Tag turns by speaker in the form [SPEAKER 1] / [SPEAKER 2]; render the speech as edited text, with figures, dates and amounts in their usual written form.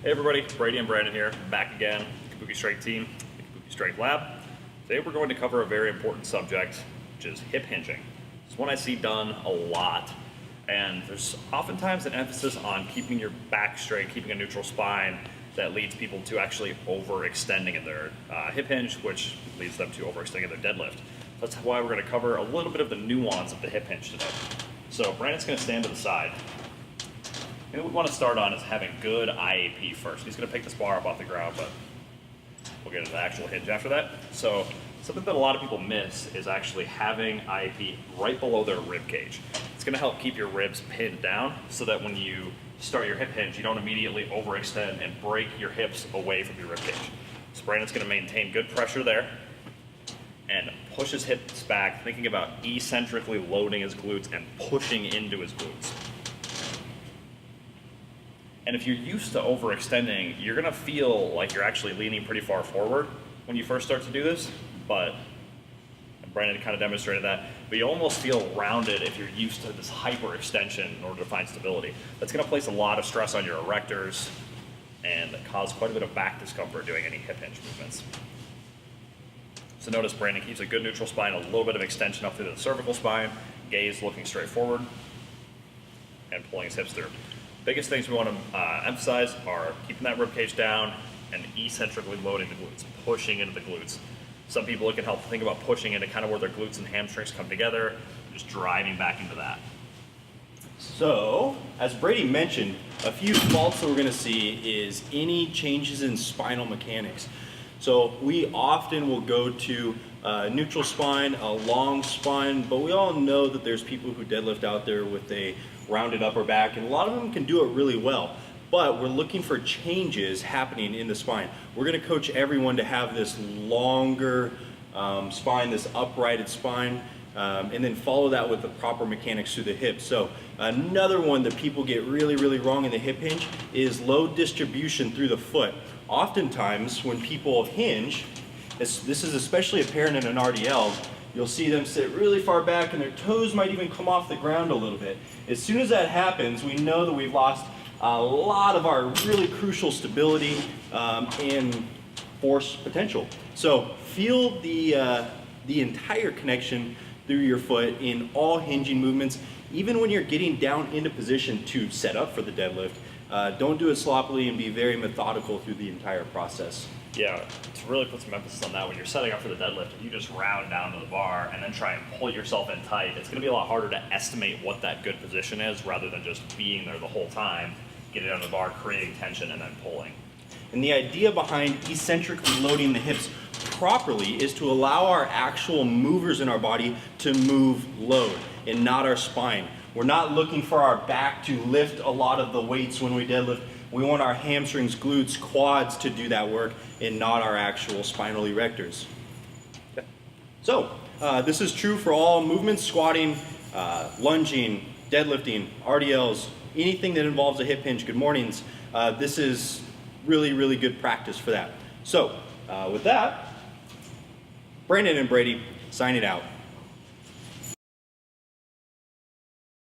[SPEAKER 1] Hey everybody, Brady and Brandon here, back again, Kabuki Strength team, the Kabuki Strength Lab. Today we're going to cover a very important subject, which is hip hinging. It's one I see done a lot, and there's oftentimes an emphasis on keeping your back straight, keeping a neutral spine that leads people to actually overextending in their hip hinge, which leads them to overextending in their deadlift. That's why we're going to cover a little bit of the nuance of the hip hinge today. So Brandon's going to stand to the side. And what we want to start on is having good IAP first. He's going to pick this bar up off the ground, but we'll get into the actual hinge after that. So something that a lot of people miss is actually having IAP right below their rib cage. It's going to help keep your ribs pinned down so that when you start your hip hinge, you don't immediately overextend and break your hips away from your rib cage. So Brandon's going to maintain good pressure there and push his hips back, thinking about eccentrically loading his glutes and pushing into his glutes. And if you're used to overextending, you're gonna feel like you're actually leaning pretty far forward when you first start to do this, but Brandon kind of demonstrated that, but you almost feel rounded if you're used to this hyperextension in order to find stability. That's gonna place a lot of stress on your erectors and cause quite a bit of back discomfort doing any hip hinge movements. So notice Brandon keeps a good neutral spine, a little bit of extension up through the cervical spine, gaze looking straight forward, and pulling his hips through. Biggest things we want to emphasize are keeping that rib cage down and eccentrically loading the glutes, pushing into the glutes. Some people it can help think about pushing into kind of where their glutes and hamstrings come together, just driving back into that.
[SPEAKER 2] So, as Brady mentioned, a few faults that we're going to see is any changes in spinal mechanics. So we often will go to a neutral spine, a long spine, but we all know that there's people who deadlift out there with a rounded upper back, and a lot of them can do it really well. But we're looking for changes happening in the spine. We're going to coach everyone to have this longer spine, this uprighted spine, and then follow that with the proper mechanics through the hips. So another one that people get really wrong in the hip hinge is load distribution through the foot. Oftentimes when people hinge, this is especially apparent in an RDL, you'll see them sit really far back and their toes might even come off the ground a little bit. As soon as that happens, we know that we've lost a lot of our really crucial stability and force potential. So feel the entire connection through your foot in all hinging movements, even when you're getting down into position to set up for the deadlift. Don't do it sloppily and be very methodical through the entire process.
[SPEAKER 1] Yeah, to really put some emphasis on that, when you're setting up for the deadlift, if you just round down to the bar and then try and pull yourself in tight, it's going to be a lot harder to estimate what that good position is rather than just being there the whole time, getting on the bar, creating tension, and then pulling.
[SPEAKER 2] And the idea behind eccentrically loading the hips properly is to allow our actual movers in our body to move load and not our spine. We're not looking for our back to lift a lot of the weights when we deadlift. We want our hamstrings, glutes, quads to do that work and not our actual spinal erectors. Okay. So this is true for all movements: squatting, lunging, deadlifting, RDLs, anything that involves a hip hinge. Good mornings. This is really good practice for that. So with that, Brandon and Brady signing out.